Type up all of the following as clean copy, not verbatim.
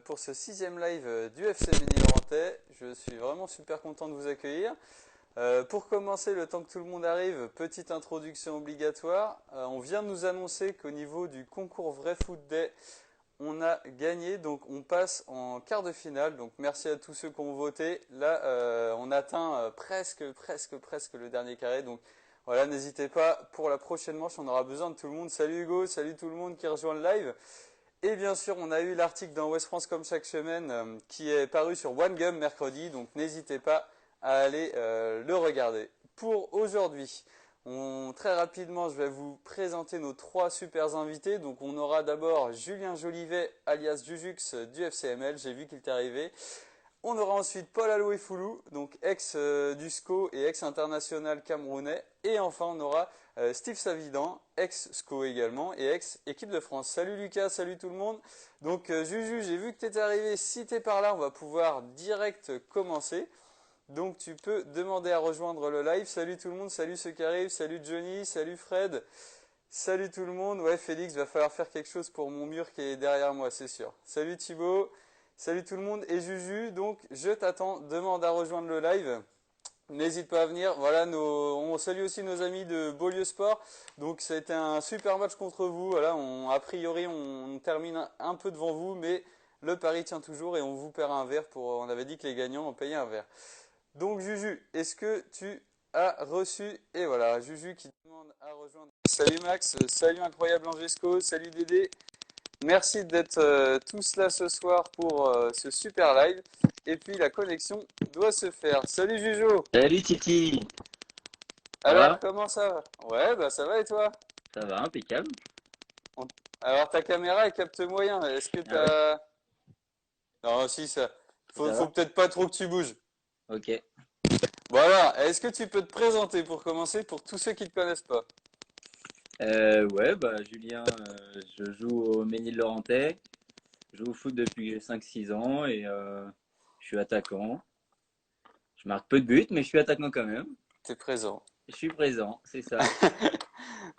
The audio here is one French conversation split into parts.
pour ce 6e live du FC Ménil-Laurentais. Je suis vraiment super content de vous accueillir. Pour commencer, le temps que tout le monde arrive, petite introduction obligatoire. On vient de nous annoncer qu'au niveau du concours Vrai Foot Day, on a gagné, donc on passe en quart de finale. Donc merci à tous ceux qui ont voté. Là, on atteint presque le dernier carré. Donc voilà, n'hésitez pas, pour la prochaine manche, on aura besoin de tout le monde. Salut Hugo, salut tout le monde qui rejoint le live. Et bien sûr, on a eu l'article dans Ouest France comme chaque semaine qui est paru sur OneGum mercredi. Donc n'hésitez pas à aller le regarder. Pour aujourd'hui, très rapidement, je vais vous présenter nos 3 super invités. Donc on aura d'abord Julien Jolivet, alias Jujux du FCML. J'ai vu qu'il était arrivé. On aura ensuite Paul Aloé Foulou, donc ex du SCO et ex international camerounais. Et enfin, on aura Steve Savidan, ex SCO également et ex équipe de France. Salut Lucas, salut tout le monde. Donc Juju, j'ai vu que tu étais arrivé. Si tu es par là, on va pouvoir direct commencer. Donc tu peux demander à rejoindre le live. Salut tout le monde, salut ceux qui arrivent, salut Johnny, salut Fred. Salut tout le monde. Ouais, Félix, va falloir faire quelque chose pour mon mur qui est derrière moi, c'est sûr. Salut Thibaut. Salut tout le monde et Juju, donc je t'attends, demande à rejoindre le live, n'hésite pas à venir, voilà, on salue aussi nos amis de Beaulieu Sport, donc ça a été un super match contre vous, voilà, a priori on termine un peu devant vous, mais le pari tient toujours et on vous paiera un verre, on avait dit que les gagnants ont payé un verre. Donc Juju, est-ce que tu as reçu, et voilà, Juju qui demande à rejoindre, salut Max, salut Incroyable Angesco, salut Dédé. Merci d'être tous là ce soir pour ce super live. Et puis la connexion doit se faire. Salut Jujo. Salut Titi, ça Alors va? comment ça va? Ouais, bah ça va et toi? Ça va, impeccable. On- Alors ta caméra elle capte moyen. Est-ce que Ah ouais, t'as... Non, si ça. ça Faut va? peut-être pas trop que tu bouges. Ok. Bon alors, est-ce que tu peux te présenter pour commencer pour tous ceux qui ne te connaissent pas? Ouais, bah Julien, je joue au Ménil-Laurentais. Je joue au foot depuis 5-6 ans et je suis attaquant. Je marque peu de buts, mais je suis attaquant quand même. T'es présent. Je suis présent, c'est ça.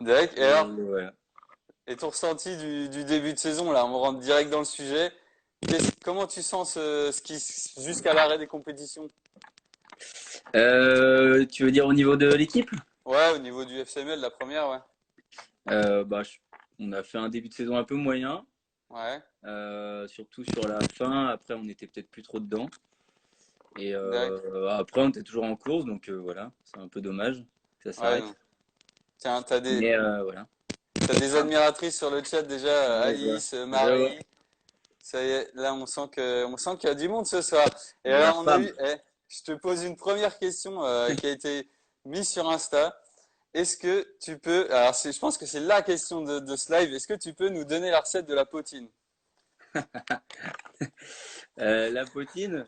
D'accord. Et Et alors, voilà. et ton ressenti du début de saison là, on rentre direct dans le sujet. Comment tu sens jusqu'à l'arrêt des compétitions? Tu veux dire au niveau de l'équipe? Ouais, au niveau du FCML, la première, ouais. Bah, on a fait un début de saison un peu moyen, Ouais, surtout sur la fin. Après, on était peut-être plus trop dedans. Et d'accord. après, on était toujours en course, donc voilà, c'est un peu dommage que ça Ouais, non. s'arrête. Tiens, Mais voilà. t'as des admiratrices sur le chat déjà, Ouais, Alice, je vois. Marie. Ça y est, là, on sent qu'il y a du monde ce soir. Et De la alors, on a femme. eu, je te pose une première question qui a été mise sur Insta. Est-ce que tu peux, alors je pense que c'est la question de ce live. Est-ce que tu peux nous donner la recette de la poutine? La poutine,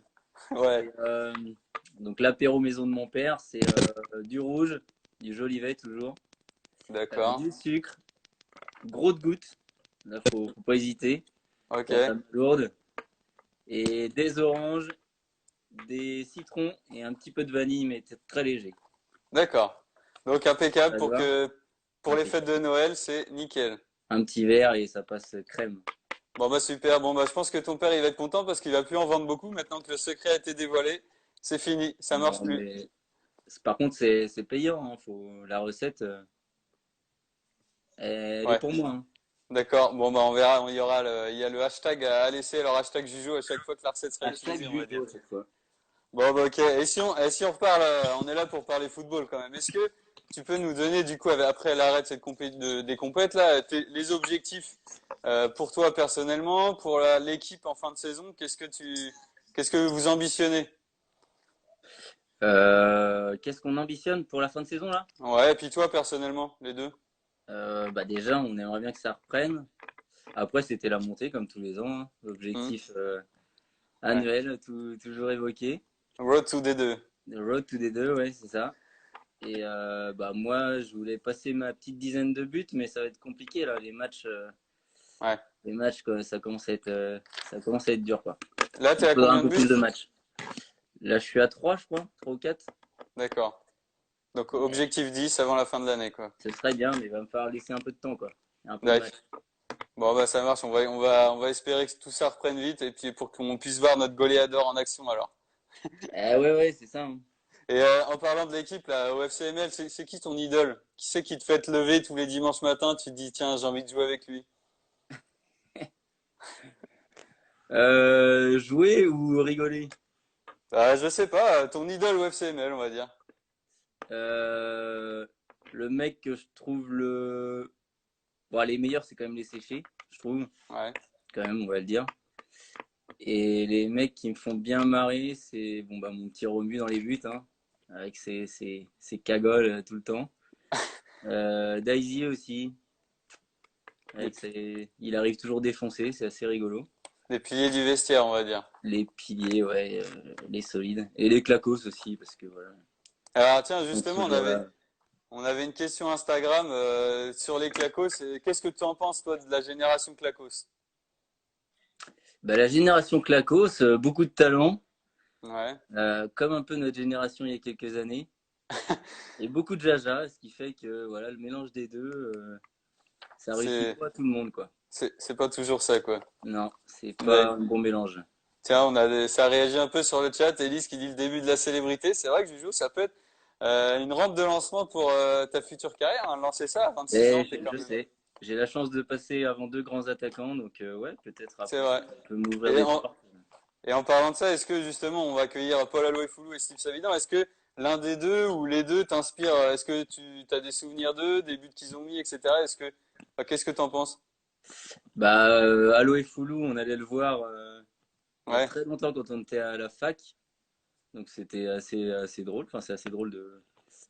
Ouais, c'est donc l'apéro maison de mon père, c'est du rouge, du jolivet toujours, d'accord. du sucre, gros de gouttes, là faut pas hésiter Ok, pour la lourde, et des oranges, des citrons et un petit peu de vanille, mais c'est très léger. d'accord. Donc impeccable Ça te va? pour les fêtes Impeccable. de Noël, c'est nickel. Un petit verre et ça passe crème. Bon bah super, bon bah je pense que ton père il va être content parce qu'il va plus en vendre beaucoup maintenant que le secret a été dévoilé. C'est fini, ça marche Non, plus. mais par contre, c'est payant, hein. La recette, elle est Ouais, pour moi, hein. d'accord. Bon bah on verra, il y a le hashtag à laisser, alors hashtag Juju à chaque fois que la recette sera Hashtag utilisée, on va dire. Jujo à chaque fois. Bon bah ok, et si on reparle, on est là pour parler football quand même. Est-ce que tu peux nous donner du coup après l'arrêt de des compètes là, les objectifs pour toi personnellement, pour l'équipe en fin de saison, qu'est-ce que vous ambitionnez? Qu'est-ce qu'on ambitionne pour la fin de saison là? Ouais, et puis toi personnellement, les deux. Bah déjà, on aimerait bien que ça reprenne. Après, c'était la montée comme tous les ans, hein. Hmm, Objectif ouais. annuel, toujours évoqué. Road to D2. The road to D2, ouais, c'est ça. Et bah moi, je voulais passer ma petite dizaine de buts, mais ça va être compliqué là. Ouais. Les matchs, quoi, ça commence à être dur, quoi. Là, t'es Il à faudra un combien de peu buts? plus de matchs. Là, je suis à 3 je crois, 3 ou 4. D'accord. Donc Mais objectif 10 avant la fin de l'année, quoi. ce serait bien, mais il va me falloir laisser un peu de temps, quoi. Il y a un peu de D'accord. match. Bon, bah ça marche. On va espérer que tout ça reprenne vite et puis pour qu'on puisse voir notre goléador en action alors. Ah ouais, ouais, c'est ça, hein. Et en parlant de l'équipe là, au FCML, c'est qui ton idole? Qui c'est qui te fait te lever tous les dimanches matins? Tu te dis tiens, j'ai envie de jouer avec lui. Jouer ou rigoler? Bah, je sais pas, ton idole au FCML, on va dire. Euh, le mec que je trouve le. Bon, les meilleurs, c'est quand même les séchés, je trouve, Ouais. quand même, on va le dire. Et les mecs qui me font bien marrer, c'est bon, bah, mon petit Romu dans les buts, hein, avec ses cagoles tout le temps. Daisy aussi, Les, avec il arrive toujours défoncé, c'est assez rigolo. les piliers du vestiaire, on va dire. Les piliers, ouais, les solides. Et les clacos aussi, parce que voilà, Alors tiens, ils sont justement, on toujours avait, là. on avait une question Instagram sur les Clacos. Qu'est-ce que tu en penses, toi, de la génération Clacos? Bah, la génération clacos, beaucoup de talent, Ouais. comme un peu notre génération il y a quelques années. Et beaucoup de jaja, ce qui fait que voilà, le mélange des deux, ça réussit C'est, pas à tout le monde, quoi. c'est pas toujours ça, quoi. Non, c'est pas Ouais. un bon mélange. Tiens, ça réagit un peu sur le chat. Elise qui dit le début de la célébrité. C'est vrai que Juju, ça peut être une rampe de lancement pour ta future carrière, hein. Lancer ça à 26 Et ans, t'es quand je même. sais, j'ai la chance de passer avant deux grands attaquants, donc ouais, peut-être C'est après ça vrai. peut m'ouvrir Et des en, portes. et en parlant de ça, est-ce que justement on va accueillir Paul Aloifoulou et Steve Savidan? Est-ce que l'un des deux ou les deux t'inspire? Est-ce que tu as des souvenirs d'eux, des buts qu'ils ont mis, etc. Qu'est-ce que t'en penses? Bah, Allo et Foulou, on allait le voir il y a Ouais, très longtemps quand on était à la fac, donc c'était assez drôle. Enfin, c'est assez drôle de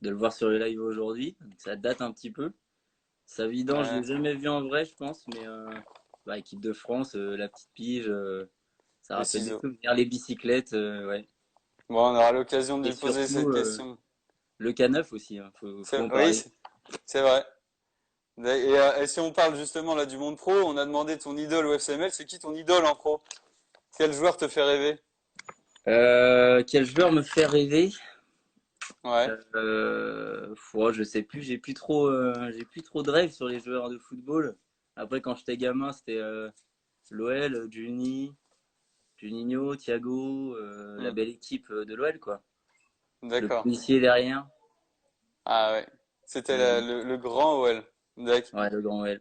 le voir sur le live aujourd'hui. Ça date un petit peu. Savidan, je ouais, l'ai jamais vu en vrai, je pense, mais bah, équipe de France, la petite pige, ça les rappelle des ciseaux. souvenirs. Les bicyclettes, ouais. Bon, on aura l'occasion de Et lui poser cette surtout, question. le K9 aussi, hein, faut en Oui, parler. c'est vrai. Et si on parle justement là du monde pro, on a demandé ton idole au FCML. C'est qui ton idole en pro? Quel joueur te fait rêver? Quel joueur me fait rêver? Ouais, Je sais plus, j'ai plus trop de rêves sur les joueurs de football. Après, quand j'étais gamin, c'était l'OL, Juninho, Thiago, la hmm, belle équipe de l'OL, quoi. Le d'accord. policier derrière, Ah ouais, c'était le, le grand OL. D'accord. ouais, le grand OL.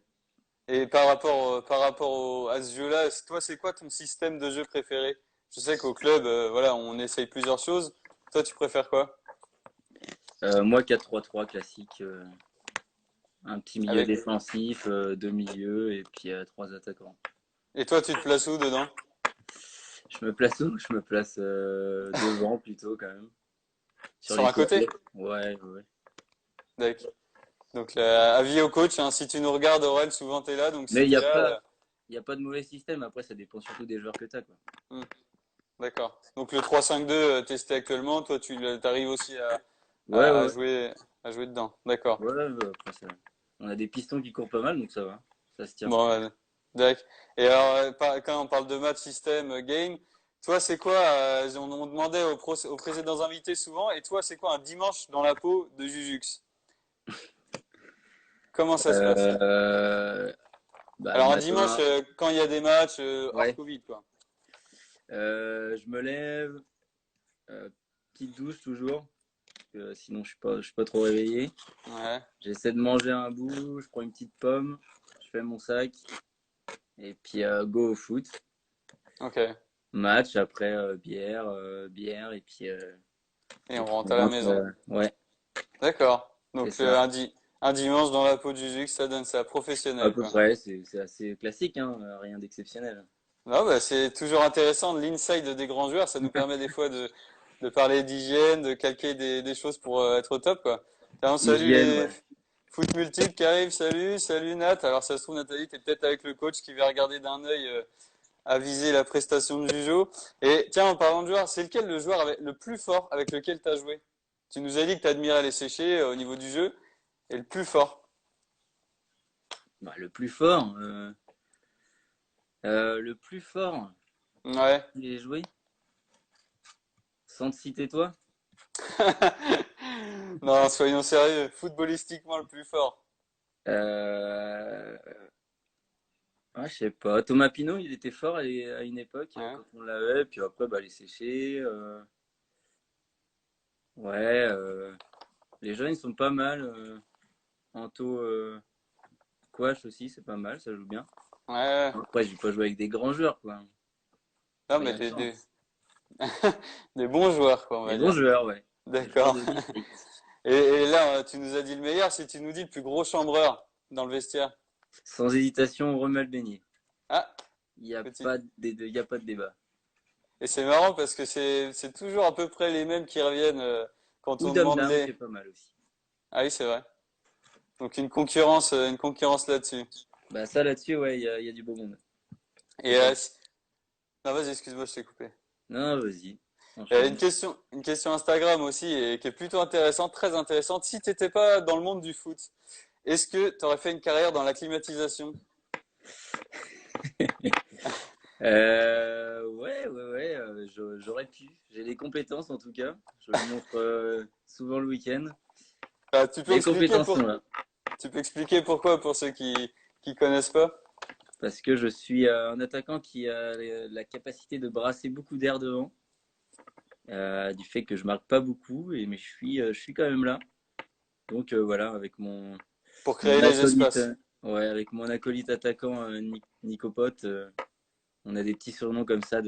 Et à ce jeu-là, toi, c'est quoi ton système de jeu préféré? Je sais qu'au club, voilà, on essaye plusieurs choses. Toi, tu préfères quoi? Moi, 4-3-3 classique, un petit milieu Avec défensif, deux milieux et puis trois attaquants. Et toi, tu te places où dedans? Je me place où? Je me place devant plutôt quand même. Sur Sur les un côté? côtés. Ouais, ouais. D'accord. Donc, avis au coach, hein, si tu nous regardes, Aurel, souvent t'es là, donc si Mais t'es là, il y a pas de mauvais système. Après, ça dépend surtout des joueurs que tu as, quoi. d'accord. Donc le 3-5-2 testé actuellement, toi, t'arrives aussi Ouais, ouais, à ouais. jouer dedans. D'accord. Ouais, après, on a des pistons qui courent pas mal, donc ça va. Ça se tient. Bon, d'accord. Et alors, quand on parle de match, système, game, toi, c'est quoi, on demandait aux précédents invités souvent, et toi, c'est quoi un dimanche dans la peau de Jujux? Comment ça se passe? Euh, Bah, le Alors, un dimanche, matin, quand il y a des matchs hors ouais. Covid, quoi. Je me lève, euh, petite douche toujours, parce que sinon je suis pas trop réveillé. Ouais, J'essaie de manger un bout, je prends une petite pomme, je fais mon sac, et puis go au foot. ok. Match, après bière, Et et on puis rentre on à la rentre. maison. Ouais, D'accord. c'est Donc, ça. un dimanche dans la peau de Jujux, ça donne ça, À professionnel, peu quoi. près, c'est assez classique, hein, rien d'exceptionnel. Non, bah, c'est toujours intéressant de l'inside des grands joueurs. Ça nous permet des fois de parler d'hygiène, de calquer des choses pour être au top, quoi. Tiens, on salue Hygiène, les ouais. foot multiples qui arrivent. Salut Nat. Alors ça se trouve, Nathalie, t'es peut-être avec le coach qui va regarder d'un œil aviser la prestation de Jujo. Et tiens, en parlant de joueurs, c'est lequel le joueur le plus fort avec lequel tu as joué? Tu nous as dit que tu admirais les séchés au niveau du jeu. Et le plus fort? Bah, le plus fort, Ouais. j'ai joué, sans te citer toi. Non, soyons sérieux. Footballistiquement le plus fort. Euh, Ah, je sais pas. Thomas Pinot, il était fort à une époque Ouais. quand on l'avait. Puis après, bah, les séchés. Ouais. Les jeunes, ils sont pas mal. Anto Quash aussi, c'est pas mal. Ça joue bien. Ouais. Après, j'ai pas joué avec des grands joueurs, quoi. Non, mais Rien de chance. des bons joueurs, quoi, on Des va bons dire. joueurs, ouais. Des joueurs D'accord. de district. Et là, tu nous as dit le meilleur, si tu nous dis le plus gros chambreur dans le vestiaire. Sans hésitation, Romuald Beignet. Ah, Il n'y a petit. pas il y a pas de débat. Et c'est marrant parce que c'est toujours à peu près les mêmes qui reviennent quand Ou on Dame demande Dame, qui les. est pas mal aussi. Ah oui, c'est vrai. Donc une concurrence là-dessus. Bah ça là-dessus, ouais, il y a du beau monde. Et C'est pas... non, vas-y, excuse-moi, je t'ai coupé. Non, vas-y, Et enchaîne. une question Instagram aussi et qui est plutôt intéressante, très intéressante. Si t'étais pas dans le monde du foot, est-ce que tu aurais fait une carrière dans la climatisation? Ouais, j'aurais pu. J'ai les compétences en tout cas. Je le montre souvent le week-end. Bah, Les compétences sont là. tu peux expliquer pourquoi pour ceux qui connaissent pas? Parce que je suis un attaquant qui a la capacité de brasser beaucoup d'air devant. Du fait que je marque pas beaucoup, mais je suis quand même là. Donc voilà, avec Pour mon créer les acolyte, espaces. ouais, avec mon acolyte attaquant Nico Pot, on a des petits surnoms comme ça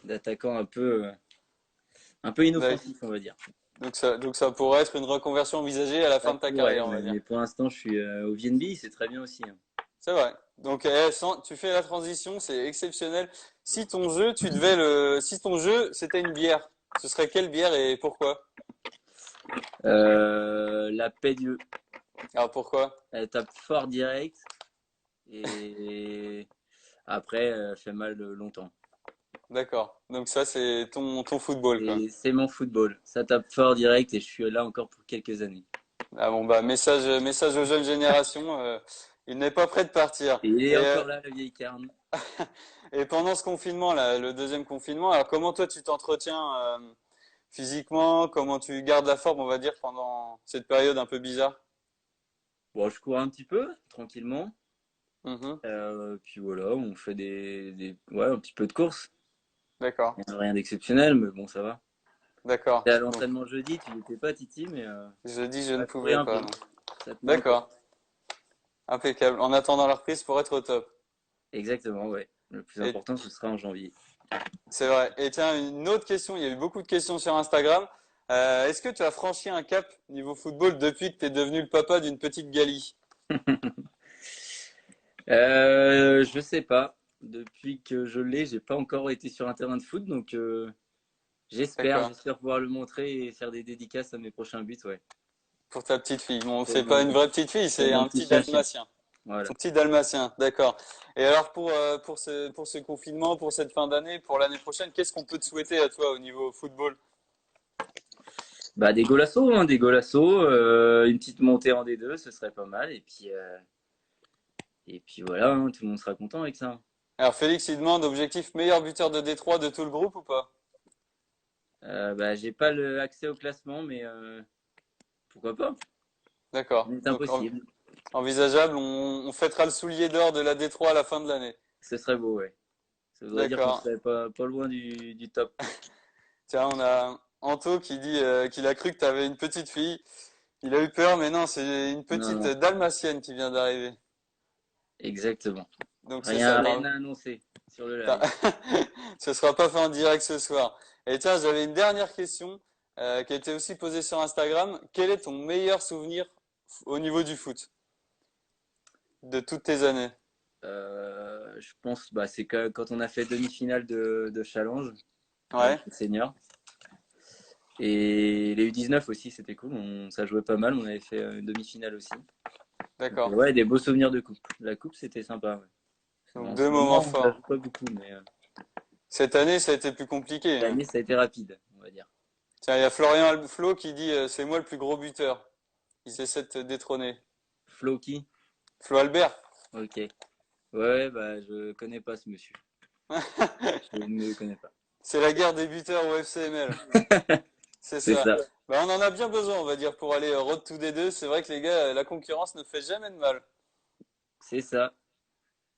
d'attaquants un peu D'ac- inoffensifs, on va dire. donc ça pourrait être une reconversion envisagée à la fin Ça de ta pourrait, carrière, on va ouais, dire. mais pour l'instant, je suis au VNB, c'est très bien aussi, hein. C'est vrai. Donc, tu fais la transition, c'est exceptionnel. Si ton jeu, c'était une bière, ce serait quelle bière et pourquoi? La paix Dieu, Alors, pourquoi? elle tape fort direct et après, elle fait mal longtemps. D'accord. Donc ça, c'est ton football, quoi. Et c'est mon football. Ça tape fort direct et je suis là encore pour quelques années. Ah bon, bah, message aux jeunes générations, il n'est pas prêt de partir. Et il est encore là, la vieille carne. Et pendant ce confinement, là, le deuxième confinement, alors comment toi tu t'entretiens physiquement? Comment tu gardes la forme, on va dire, pendant cette période un peu bizarre? Bon, je cours un petit peu, tranquillement. Mhm. Puis voilà, on fait ouais, un petit peu de course. D'accord, Rien d'exceptionnel, mais bon, ça va. d'accord. T'es à Donc, l'entraînement jeudi, tu l'étais pas, Titi, mais je dis je ne va courir pouvais un pas, peu. non. Ça te manque, ouais. D'accord, impeccable. En attendant la reprise pour être au top. Exactement, ouais. Le plus Et important, ce sera en janvier. c'est vrai. Et tiens, une autre question, il y a eu beaucoup de questions sur Instagram. Est-ce que tu as franchi un cap niveau football depuis que tu es devenu le papa d'une petite Gali? Je sais pas. Depuis que je l'ai, j'ai pas encore été sur un terrain de foot, donc D'accord. j'espère pouvoir le montrer et faire des dédicaces à mes prochains buts, ouais. Pour ta petite fille. Bon, Pour c'est pas une vraie petite fille, pour c'est mon un petit petit chien-chien. dalmatien. Voilà. Ton petit dalmatien, d'accord. Et alors pour ce confinement, pour cette fin d'année, pour l'année prochaine, qu'est-ce qu'on peut te souhaiter à toi au niveau football? Bah des golassos, une petite montée en D2, ce serait pas mal. Et puis voilà, hein, tout le monde sera content avec ça. Alors Félix, il demande objectif meilleur buteur de Détroit de tout le groupe ou pas? Bah j'ai pas le accès au classement, mais pourquoi pas? D'accord. Rien n'est Donc impossible. envisageable, on fêtera le soulier d'or de la Détroit à la fin de l'année. Ce serait beau, ouais. Ça voudrait dire qu'on D'accord. serait pas loin du top. Tiens, on a Anto qui dit qu'il a cru que tu avais une petite fille. Il a eu peur, mais non, c'est une Non, petite non, dalmatienne qui vient d'arriver. exactement. Donc c'est ça. Rien à annoncer sur le T'as- live. Ce sera pas fait en direct ce soir. Et tiens, j'avais une dernière question qui a été aussi posée sur Instagram. Quel est ton meilleur souvenir au niveau du foot de toutes tes années? Je pense, bah, c'est quand on a fait demi-finale de Challenge avec Ouais, les seniors. Et les U19 aussi, c'était cool. Ça jouait pas mal. On avait fait une demi-finale aussi. Donc, d'accord. ouais, des beaux souvenirs de coupe. La coupe, c'était sympa, ouais. Donc En deux ce moments moment, on la forts. joue pas beaucoup, mais Cette année, ça a été plus compliqué, hein. l'année, ça a été rapide, on va dire. Tiens, il y a Florian Flo qui dit c'est moi le plus gros buteur. Il essaie de te détrôner. Floki, Flo Albert. ok. Ouais, bah, je connais pas ce monsieur. Je ne le connais pas. C'est la guerre des buteurs au FCML. C'est C'est ça. ça, Bah, on en a bien besoin, on va dire, pour aller road to D2. C'est vrai que les gars, la concurrence ne fait jamais de mal. c'est ça.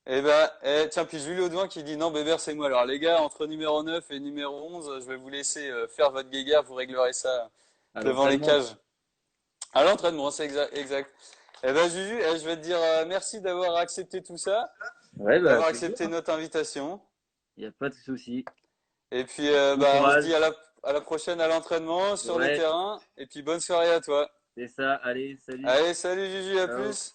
Tiens, puis Julie Audouin qui dit non, Bébert, c'est moi. Alors, les gars, entre numéro 9 et numéro 11, je vais vous laisser faire votre guéguerre, vous réglerez ça À devant les l'entraînement. cages. À l'entraînement, c'est exact, exact. Juju, je vais te dire merci d'avoir accepté tout ça, Ouais, bah, d'avoir plaisir. accepté notre invitation. Il n'y a pas de souci. Et puis, Bon on se dit courage. à la prochaine à l'entraînement, sur le Ouais, terrain. Et puis, bonne soirée à toi. c'est ça. Allez, salut. Allez, salut Juju, à Ciao. plus.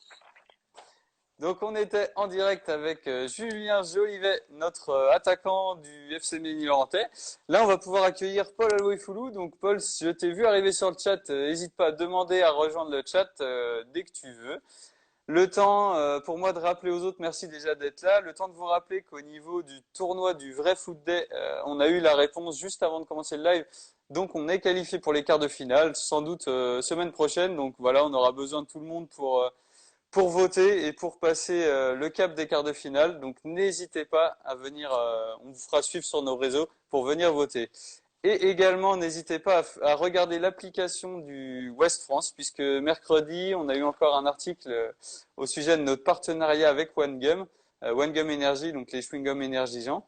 Donc on était en direct avec Julien Jolivet, notre attaquant du FC Ménil-Orentais. Là, on va pouvoir accueillir Paul Alouifoulou. Donc Paul, je t'ai vu arriver sur le chat, n'hésite pas à demander à rejoindre le chat dès que tu veux. Le temps pour moi de rappeler aux autres, merci déjà d'être là. Le temps de vous rappeler qu'au niveau du tournoi du vrai Foot Day, on a eu la réponse juste avant de commencer le live. Donc on est qualifié pour les quarts de finale, sans doute semaine prochaine. Donc voilà, on aura besoin de tout le monde pour voter et pour passer le cap des quarts de finale. Donc n'hésitez pas à venir, on vous fera suivre sur nos réseaux pour venir voter. Et également, n'hésitez pas à regarder l'application du West France, puisque mercredi, on a eu encore un article au sujet de notre partenariat avec OneGum, OneGum Energy, donc les chewing-gums énergisants.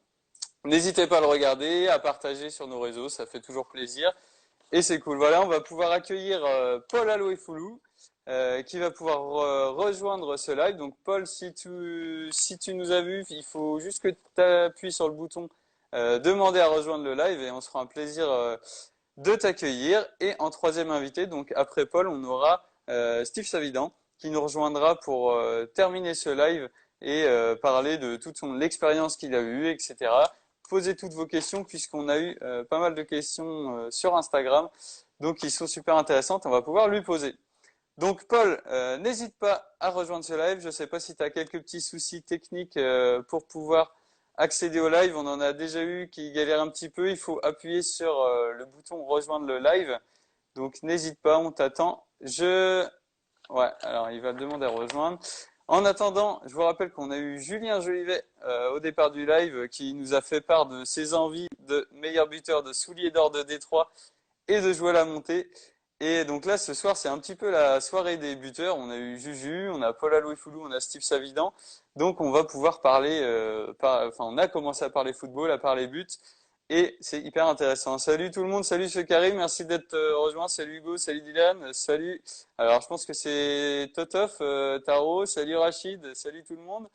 N'hésitez pas à le regarder, à partager sur nos réseaux, ça fait toujours plaisir. Et c'est cool. Voilà, on va pouvoir accueillir Paul Aloefoulou qui va pouvoir rejoindre ce live. Donc Paul, si tu nous as vu, il faut juste que tu appuies sur le bouton demander à rejoindre le live et on sera un plaisir de t'accueillir. Et en troisième invité, donc après Paul, on aura Steve Savidan qui nous rejoindra pour terminer ce live et parler de toute l'expérience qu'il a eue, etc. Posez toutes vos questions puisqu'on a eu pas mal de questions sur Instagram, donc qui sont super intéressantes. On va pouvoir lui poser. Donc Paul, n'hésite pas à rejoindre ce live. Je ne sais pas si tu as quelques petits soucis techniques pour pouvoir accéder au live. On en a déjà eu qui galèrent un petit peu. Il faut appuyer sur le bouton rejoindre le live. Donc n'hésite pas, on t'attend. Ouais, alors il va demander à rejoindre. En attendant, je vous rappelle qu'on a eu Julien Jolivet au départ du live qui nous a fait part de ses envies de meilleur buteur de Souliers d'Or de Détroit et de jouer à la montée. Et donc là, ce soir, c'est un petit peu la soirée des buteurs. On a eu Juju, on a Paul Alouifoulou, on a Steve Savidan. Donc on va pouvoir parler, on a commencé à parler football, à parler buts. Et c'est hyper intéressant. Salut tout le monde, salut ce Karim, merci d'être rejoint. Salut Hugo, salut Dylan, salut. Alors je pense que c'est Totof, Taro, salut Rachid, salut tout le monde.